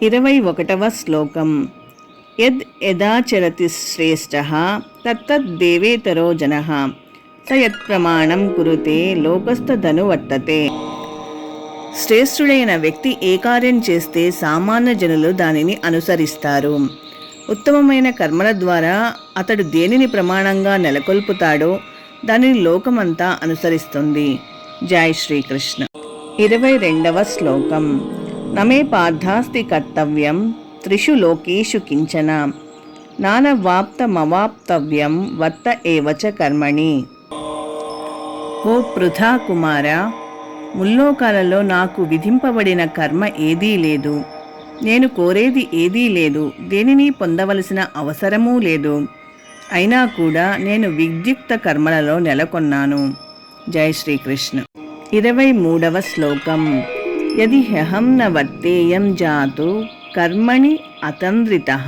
21వ శ్లోకం. యద్ యదాచరతి శ్రేష్టః తత్తద్దేవేతరో జనః స యత్ప్రమాణం కురుతే లోకస్థదనువర్తతే. శ్రేష్ఠుడైన వ్యక్తి ఏ కార్యం చేస్తే సామాన్య జనులు దానిని అనుసరిస్తారు. ఉత్తమమైన కర్మల ద్వారా అతడు దేనిని ప్రమాణంగా నెలకొల్పుతాడో దానిని లోకమంతా అనుసరిస్తుంది. జై శ్రీకృష్ణ. 22వ శ్లోకం. నమే పార్థాస్తి కర్తవ్యం త్రిషు లోకేషు కించన నానవాప్తమవాప్తవ్యం వర్త ఏవచ కర్మణి. ఓ పృథా కుమార, ముల్లోకాలలో నాకు విధింపబడిన కర్మ ఏదీ లేదు, నేను కోరేది ఏదీ లేదు, దేనిని పొందవలసిన అవసరమూ లేదు. అయినా కూడా నేను విద్యుక్త కర్మలలో నెలకొన్నాను. జై శ్రీకృష్ణ. 23వ శ్లోకం. యది హ్యహం న వర్తేయం జాతు కర్మణి అతంద్రితః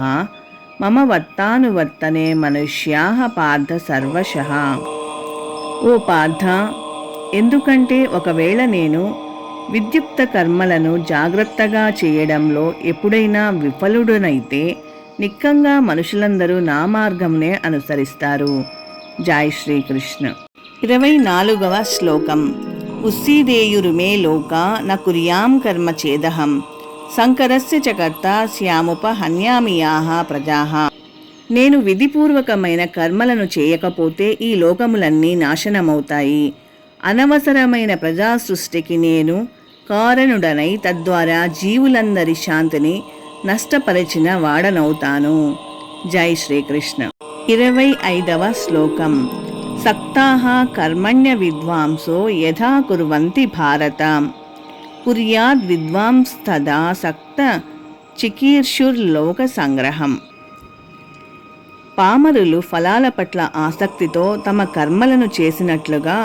మమ వర్తానువర్తనే మనుష్యాః పార్థ సర్వశః. ఓ పార్థ, ఎందుకంటే ఒకవేళ నేను విద్యుక్త కర్మలను జాగ్రత్తగా చేయడంలో ఎప్పుడైనా విఫలుడనైతే నిక్కంగా మనుషులందరూ నా మార్గంనే అనుసరిస్తారు. జై శ్రీకృష్ణ. 24వ శ్లోకం. ఉస్సీదేయురుమే లోకా న కుర్యాం కర్మ చేదహం సంకరస్య చ కర్త స్యాముప హన్యామియాః ప్రజాః. నేను విధిపూర్వకమైన కర్మలను చేయకపోతే ఈ లోకములన్నీ నాశనమవుతాయి. అనవసరమైన ప్రజా సృష్టికి నేను కారణుడనై తద్వారా జీవులందరి శాంతిని నష్టపరిచిన వాడనవుతాను. జై శ్రీకృష్ణ. 25వ శ్లోకం. సక్తాః కర్మణ్య విద్వాంసో యథా కుర్వంతి భారత కుర్యాద్ విద్వాంస్తదా సక్త చికీర్షుర్లోక సంగ్రహం. పామరులు ఫలాల పట్ల ఆసక్తితో తమ కర్మలను చేసినట్లుగా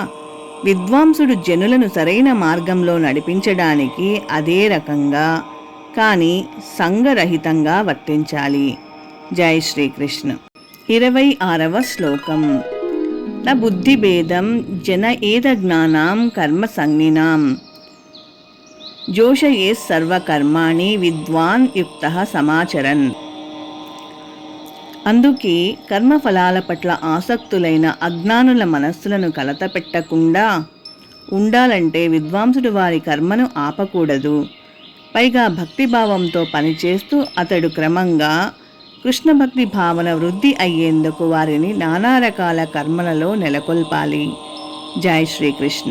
విద్వాంసుడు జనులను సరైన మార్గంలో నడిపించడానికి అదే రకంగా కానీ సంగరహితంగా వర్తించాలి. జై శ్రీకృష్ణ. 26వ శ్లోకం. న బుద్ధిభేదం జన ఏద జ్ఞానాం కర్మ సంజ్ఞినాం జోషయే సర్వకర్మాణి విద్వాన్ యుక్తః సమాచరన్. అందుకే కర్మఫలాల పట్ల ఆసక్తులైన అజ్ఞానుల మనస్సులను కలతపెట్టకుండా ఉండాలంటే విద్వాంసుడు వారి కర్మను ఆపకూడదు. పైగా భక్తిభావంతో పనిచేస్తూ అతడు క్రమంగా కృష్ణ భక్తి భావన వృద్ధి అయ్యేందుకు వారిని నానా రకాల కర్మలలో నెలకొల్పాలి. జై శ్రీకృష్ణ.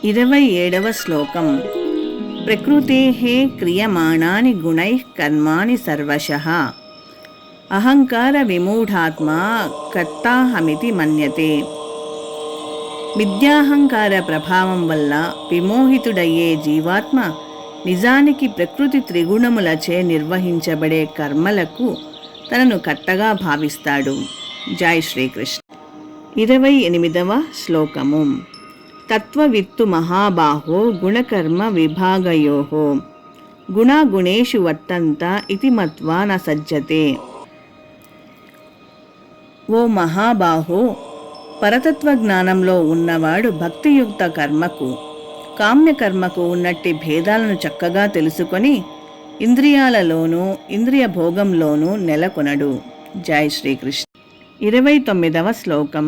27వ శ్లోకం. ప్రకృతేః క్రియమాణాని గుణైః కర్మాణి సర్వశః అహంకార విమూఢాత్మా కర్తాహమితి మన్యతే. విద్యాహంకార ప్రభావం వల్ల విమోహితుడయ్యే జీవాత్మ నిజానికి ప్రకృతి త్రిగుణములచే నిర్వహించబడే కర్మలకు తనను కర్తగా భావిస్తాడు. జై శ్రీకృష్ణ. 28వ శ్లోకము. తత్వవిత్తు మహాబాహో గుణకర్మ విభాగయోః గుణాగుణేషు వర్తంత ఇతి మత్వా న సజ్జతే. ఓ మహాబాహో, పరతత్వ జ్ఞానంలో ఉన్నవాడు భక్తియుక్త కర్మకు కామ్యకర్మకు ఉన్నట్టి భేదాలను చక్కగా తెలుసుకొని ఇంద్రియాలలోనూ ఇంద్రియ భోగంలోనూ నెలకొనడు. జై శ్రీకృష్ణ. 29వ శ్లోకం.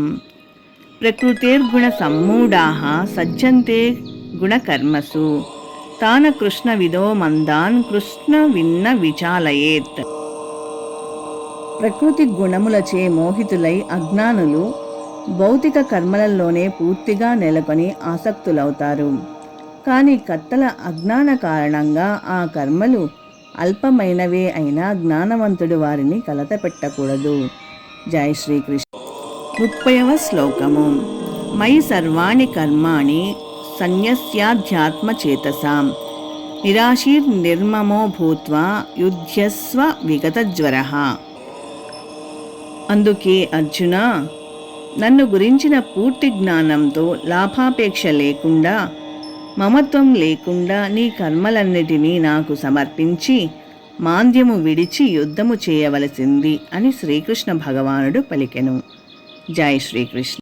ప్రకృతిర్గుణ సమ్మూఢాః సజ్జంతే గుణకర్మసు తాన కృష్ణ విదో మందాన్ కృష్ణ విన్న విచాలయేత్. ప్రకృతి గుణములచే మోహితులై అజ్ఞానులు భౌతిక కర్మలలోనే పూర్తిగా నెలకొని ఆసక్తులవుతారు. కానీ కర్తల అజ్ఞాన కారణంగా ఆ కర్మలు అల్పమైనవే అయినా జ్ఞానవంతుడు వారిని కలతపెట్టకూడదు. జై శ్రీకృష్ణ. 30వ శ్లోకము. మయి సర్వాణి కర్మాణి సన్యస్యాధ్యాత్మచేతసాం నిరాశీర్ నిర్మమో భూత్వా యుధ్యస్వ విగతజ్వరః. అందుకే అర్జున, నన్ను గురించిన పూర్తి జ్ఞానంతో లాభాపేక్ష లేకుండా మమత్వం లేకుండా నీ కర్మలన్నిటినీ నాకు సమర్పించి మాంద్యము విడిచి యుద్ధము చేయవలసింది అని శ్రీకృష్ణ భగవానుడు పలికెను. జై శ్రీకృష్ణ.